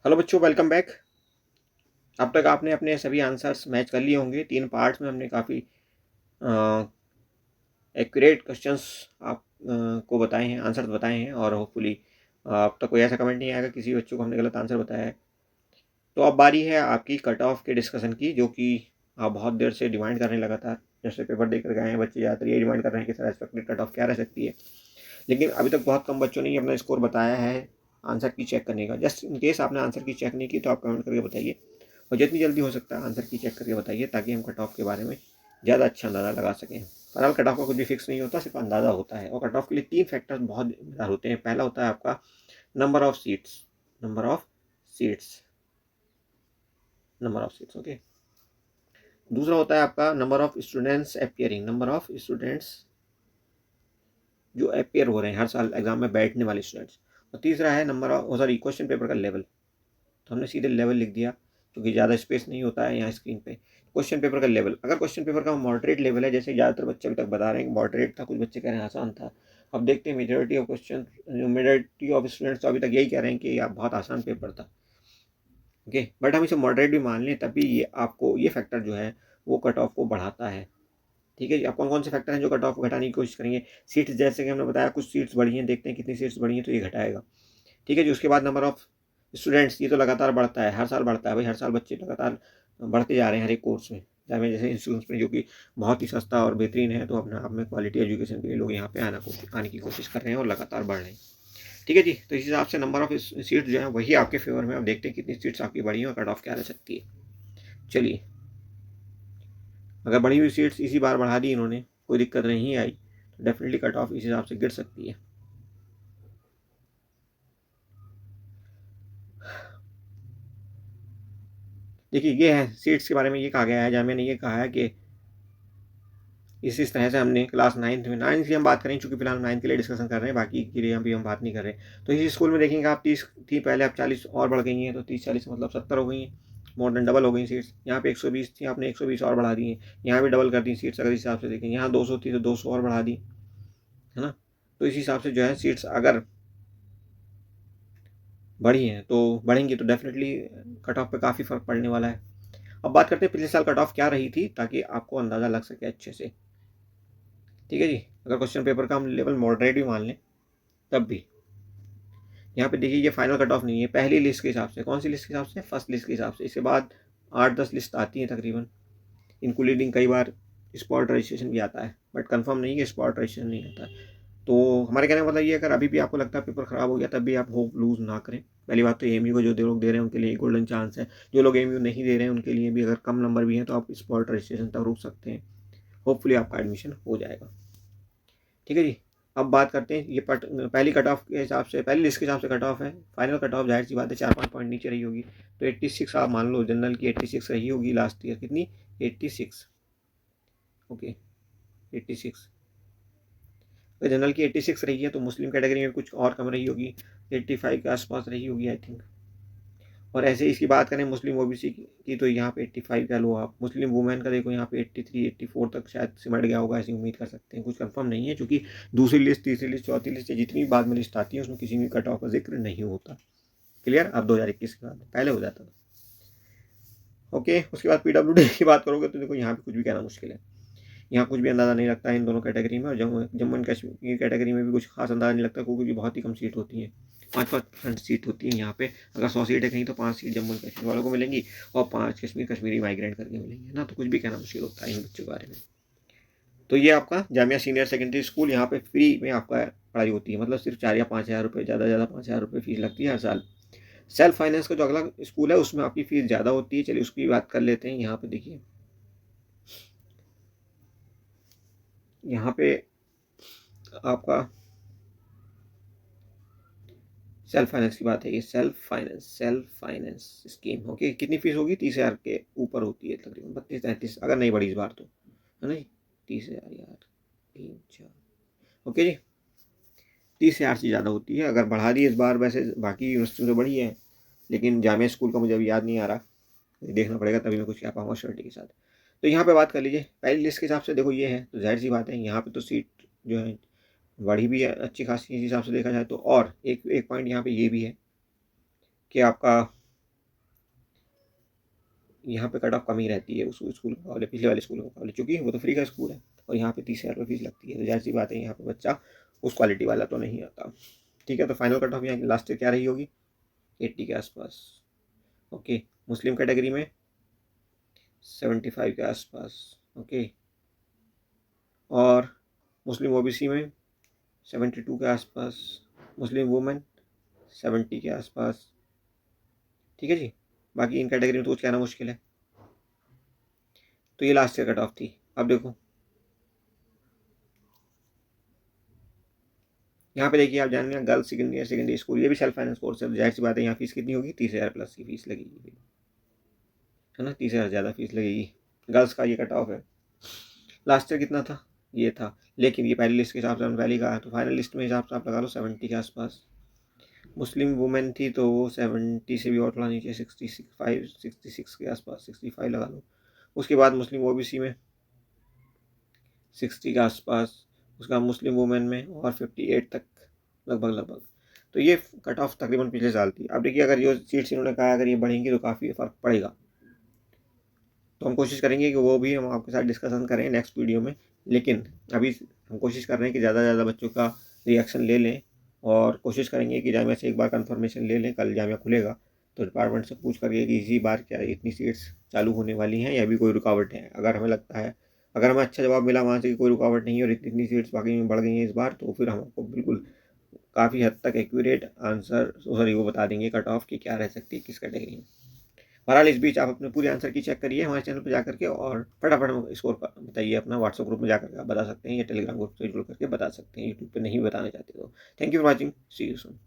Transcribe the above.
Hello बच्चों, welcome back. अब तक आपने अपने सभी आंसर्स मैच कर लिए होंगे। 3 पार्ट्स में हमने काफ़ी एक्यूरेट क्वेश्चंस आप को बताए हैं, आंसर बताए हैं, और होपफुली अब तक कोई ऐसा कमेंट नहीं आएगा किसी बच्चों को हमने गलत आंसर बताया है। तो अब बारी है आपकी कट ऑफ के डिस्कशन की, जो कि आप बहुत देर से डिमांड करने लगातार, जैसे पेपर देकर गए हैं बच्चे ज़्यादातर ये डिमांड कर रहे हैं कि सर एक्सपेक्टेड कट ऑफ क्या रह सकती है। लेकिन अभी तक बहुत कम बच्चों ने अपना स्कोर बताया है आंसर की चेक करने का। जस्ट इन केस आपने आंसर की चेक नहीं की तो आप कमेंट करके बताइए, और जितनी जल्दी हो सकता है आंसर की चेक करके बताइए, ताकि हम कट ऑफ के बारे में ज़्यादा अच्छा अंदाज़ा लगा सकें। फिलहाल कट ऑफ का कुछ भी फिक्स नहीं होता, सिर्फ अंदाज़ा होता है। और कट ऑफ के लिए 3 फैक्टर्स बहुत जिम्मेदार होते हैं। पहला होता है आपका number of seats, number of seats, number of seats, okay. दूसरा होता है आपका number of students appearing, number of students जो अपियर हो रहे हैं हर साल एग्जाम में बैठने वाले स्टूडेंट्स। और तीसरा है number of sorry question paper का लेवल। तो हमने सीधे लेवल लिख दिया क्योंकि ज़्यादा स्पेस नहीं होता है यहाँ स्क्रीन पे। क्वेश्चन पेपर का लेवल, अगर क्वेश्चन पेपर का मॉडरेट लेवल है, जैसे ज़्यादातर बच्चे अभी तक बता रहे हैं मॉडरेट था, कुछ बच्चे कह रहे हैं आसान था। अब देखते हैं majority of question, majority of students तो अभी तक यही कह रहे हैं कि आप बहुत आसान पेपर था, ओके। बट हम इसे मॉडरेट भी मान लें तभी ये आपको ये फैक्टर जो है वो कट ऑफ को बढ़ाता है, ठीक है जी। अब कौन कौन से फैक्टर हैं जो कट ऑफ को घटाने की कोशिश करेंगे? सीट्स, जैसे कि हमने बताया कुछ सीट्स बढ़ी हैं, देखते हैं कितनी सीट्स बढ़ी हैं तो ये घटाएगा, ठीक है जी। उसके बाद नंबर ऑफ स्टूडेंट्स, ये तो लगातार बढ़ता है, हर साल बढ़ता है भाई, हर साल बच्चे लगातार बढ़ते जा रहे हैं हर एक कोर्स में, चाहे जैसे इंस्टीट्यूट्स में जो कि बहुत ही सस्ता और बेहतरीन है, तो अपने आप में क्वालिटी एजुकेशन के लिए लोग यहाँ पे आने की कोशिश कर रहे हैं और लगातार बढ़ रहे हैं, ठीक है जी। तो इस हिसाब से नंबर ऑफ सीट्स जो है वही आपके फेवर में। अब देखते हैं कितनी सीट्स आपकी बढ़ी हैं और कट ऑफ क्या रह सकती है। चलिए, अगर बढ़ी हुई सीट्स इसी बार बढ़ा दी इन्होंने, कोई दिक्कत नहीं आई, तो डेफिनेटली कट ऑफ इस हिसाब से गिर सकती है। देखिए, ये है सीट्स के बारे में, ये कहा गया है जामिया ने, ये कहा है कि इस तरह से हमने क्लास 9th में, 9th की हम बात करें, चूँकि फिलहाल 9th के लिए डिस्कशन कर रहे हैं, बाकी के लिए अभी हम बात नहीं कर रहे। तो इसी स्कूल में देखेंगे आप 30 थी पहले, अब 40 और बढ़ गई हैं, तो 30-40 मतलब 70 हो गई हैं, मोर देन डबल हो गई सीट्स। यहाँ पे 120 थी, आपने 120 और बढ़ा दी हैं। यहाँ भी डबल कर दी सीट्स, अगर इस हिसाब से देखें, यहाँ 200 थी तो 200 और बढ़ा दी, है ना। तो इस हिसाब से जो है सीट्स अगर बढ़ी हैं तो बढ़ेंगी तो डेफिनेटली कट ऑफ पे काफ़ी फ़र्क पड़ने वाला है। अब बात करते हैं पिछले साल कट ऑफ क्या रही थी, ताकि आपको अंदाज़ा लग सके अच्छे से, ठीक है जी। अगर क्वेश्चन पेपर का हम लेवल मॉडरेट भी मान लें तब भी, यहाँ पे देखिए ये फाइनल कट ऑफ नहीं है, पहली लिस्ट के हिसाब से। कौन सी लिस्ट के हिसाब से? फर्स्ट लिस्ट के हिसाब से। इसके बाद 8-10 लिस्ट आती हैं तकरीबन, इंक्लूडिंग कई बार स्पॉट रजिस्ट्रेशन भी आता है, बट कंफर्म नहीं है, स्पॉट रजिस्ट्रेशन नहीं आता है। तो हमारे कहने का मतलब ये, अगर अभी भी आपको लगता है पेपर ख़राब हो गया, तब भी आप होप लूज़ ना करें। पहली बात तो एमयू को जो लोग दे रहे हैं उनके लिए गोल्डन चांस है, जो लोग एमयू नहीं दे रहे हैं उनके लिए भी अगर कम नंबर भी हैं तो आप स्पॉट रजिस्ट्रेशन तक रुक सकते हैं, होपफुली आपका एडमिशन हो जाएगा, ठीक है जी। अब बात करते हैं ये पहली कट ऑफ के हिसाब से, पहली लिस्ट के हिसाब से कट ऑफ है। फाइनल कट ऑफ जाहिर सी बात है 4-5 पॉइंट नीचे रही होगी, तो 86 आप मान लो, जनरल की 86 रही होगी लास्ट ईयर, कितनी? 86, ओके, 86। तो जनरल की 86 रही है तो मुस्लिम कैटेगरी में कुछ और कम रही होगी, 85 के आसपास रही होगी आई थिंक। और ऐसे इसकी बात करें मुस्लिम ओबीसी की, तो यहाँ पे 85 कह लो आप। मुस्लिम वुमेन का देखो यहाँ पे 83-84 तक शायद सिमट गया होगा, ऐसी उम्मीद कर सकते हैं। कुछ कंफर्म नहीं है क्योंकि दूसरी लिस्ट, तीसरी लिस्ट, चौथी लिस्ट, जितनी भी बाद में लिस्ट आती है उसमें किसी भी कट ऑफ का जिक्र नहीं होता। क्लियर? अब 2021 के बाद, पहले हो जाता था, ओके। उसके बाद पीडब्ल्यूडी की बात करोगे तो देखो यहाँ पे कुछ भी कहना मुश्किल है, यहाँ कुछ भी अंदाज़ा नहीं लगता है इन दोनों कैटेगरी में। और जम्मू एंड कश्मीर कैटेगरी में भी कुछ खास अंदाज़ा नहीं लगता, क्योंकि बहुत ही कम सीट होती है, 5% सीट होती है यहाँ पे। अगर 100 सीट है कहीं तो 5 सीट जम्मू एंड कश्मीर वालों को मिलेंगी और 5 कश्मीरी माइग्रेट करके मिलेंगे ना, तो कुछ भी कहना मुश्किल होता है इन बच्चों के बारे में। तो ये आपका जामिया सीनियर सेकेंडरी स्कूल, यहाँ पे फ्री में आपका पढ़ाई होती है, मतलब सिर्फ 4 या 5 हज़ार रुपये, ज़्यादा से ज़्यादा 5 हज़ार रुपये फीस लगती है हर साल। सेल्फ फाइनेंस का जो अगला स्कूल है उसमें आपकी फ़ीस ज़्यादा होती है, चलिए उसकी बात कर लेते हैं। यहाँ पे देखिए, यहाँ पे आपका सेल्फ फाइनेंस की बात है, ये सेल्फ फाइनेंस स्कीम, ओके। कितनी फीस होगी? 30 हज़ार के ऊपर होती है, तकरीबन 32-33, अगर नहीं बढ़ी इस बार तो, है ना जी। 30 हज़ार यार, 3-4, ओके जी। 30 हज़ार से ज़्यादा होती है, अगर बढ़ा दी इस बार। वैसे बाकी यूनिवर्सिटी तो बढ़ी है, लेकिन जामिया स्कूल का मुझे अभी याद नहीं आ रहा, देखना पड़ेगा तभी मैं कुछ कह पाऊँगा श्योरिटी के साथ। तो यहाँ पे बात कर लीजिए पहली लिस्ट के हिसाब से, देखो ये है, तो जाहिर सी बात है यहाँ पे तो सीट जो है बढ़ी भी है अच्छी खासी, इस हिसाब से देखा जाए तो। और एक एक पॉइंट यहाँ पे ये भी है कि आपका यहाँ पे कट ऑफ कम ही रहती है उस स्कूल के मुकाबले, पिछले वाले स्कूल के मुकाबले, क्योंकि वो तो फ्री का स्कूल है और यहाँ पे 30,000 रुपये फीस लगती है, तो जाहिर सी बात है यहाँ पे बच्चा उस क्वालिटी वाला तो नहीं आता। ठीक है, तो फाइनल कट ऑफ यहाँ की लास्ट ईयर क्या रही होगी, 80 के आसपास। ओके, मुस्लिम कैटेगरी में 75 के आसपास। ओके, और मुस्लिम ओबीसी में 72 के आसपास, मुस्लिम वुमेन 70 के आसपास। ठीक है जी, बाकी इन कैटेगरी में तो कुछ कहना मुश्किल है। तो ये लास्ट ईयर कट ऑफ थी। अब देखो यहाँ पे देखिए, आप जानिए गर्ल्स सेकेंडरी स्कूल, ये भी सेल्फ फाइनेंस कोर्स है, जाहिर सी बात है यहाँ फीस कितनी होगी, 30,000 प्लस की फीस लगेगी, है ना, 30,000 ज़्यादा फीस लगेगी। गर्ल्स का ये कट ऑफ है। लास्ट ईयर कितना था, ये था, लेकिन ये पहली लिस्ट के हिसाब से हमने पहले कहा, तो फाइनल लिस्ट में हिसाब से आप लगा लो 70 के आसपास। मुस्लिम वुमेन थी तो वो 70 से भी और थोड़ा नीचे, 66 के आसपास, 65 लगा लो। उसके बाद मुस्लिम ओबीसी में 60 के आसपास, उसका मुस्लिम वुमेन में और 58 तक लगभग। तो ये कट ऑफ तकरीबन पिछले साल थी। अब देखिए, अगर जो सीट्स इन्होंने कहा अगर ये बढ़ेंगी तो काफ़ी फ़र्क पड़ेगा, तो हम कोशिश करेंगे कि वो भी हम आपके साथ डिस्कशन करें नेक्स्ट वीडियो में। लेकिन अभी हम कोशिश कर रहे हैं कि ज़्यादा से ज़्यादा बच्चों का रिएक्शन ले लें, और कोशिश करेंगे कि जामिया से एक बार कंफर्मेशन ले लें। कल जामिया खुलेगा तो डिपार्टमेंट से पूछ करके कि इसी बार क्या इतनी सीट्स चालू होने वाली हैं या भी कोई रुकावट है। अगर हमें लगता है, अगर हमें अच्छा जवाब मिला वहाँ से कि कोई रुकावट नहीं है और इतनी सीट्स बाकी में बढ़ गई हैं इस बार, तो फिर हम आपको बिल्कुल काफ़ी हद तक एक्यूरेट आंसर, सॉरी, वो बता देंगे कट ऑफ की क्या रह सकती है किस कैटेगरी में। बहरहाल इस बीच आप अपने पूरे आंसर की चेक करिए हमारे चैनल पर जाकर के, और फटाफट स्कोर बताइए अपना। व्हाट्सएप ग्रुप में जाकर के आप बता सकते हैं या टेलीग्राम ग्रुप से जुड़ करके बता सकते हैं, यूट्यूब पे नहीं बताना चाहते तो। Thank you for watching, see you soon.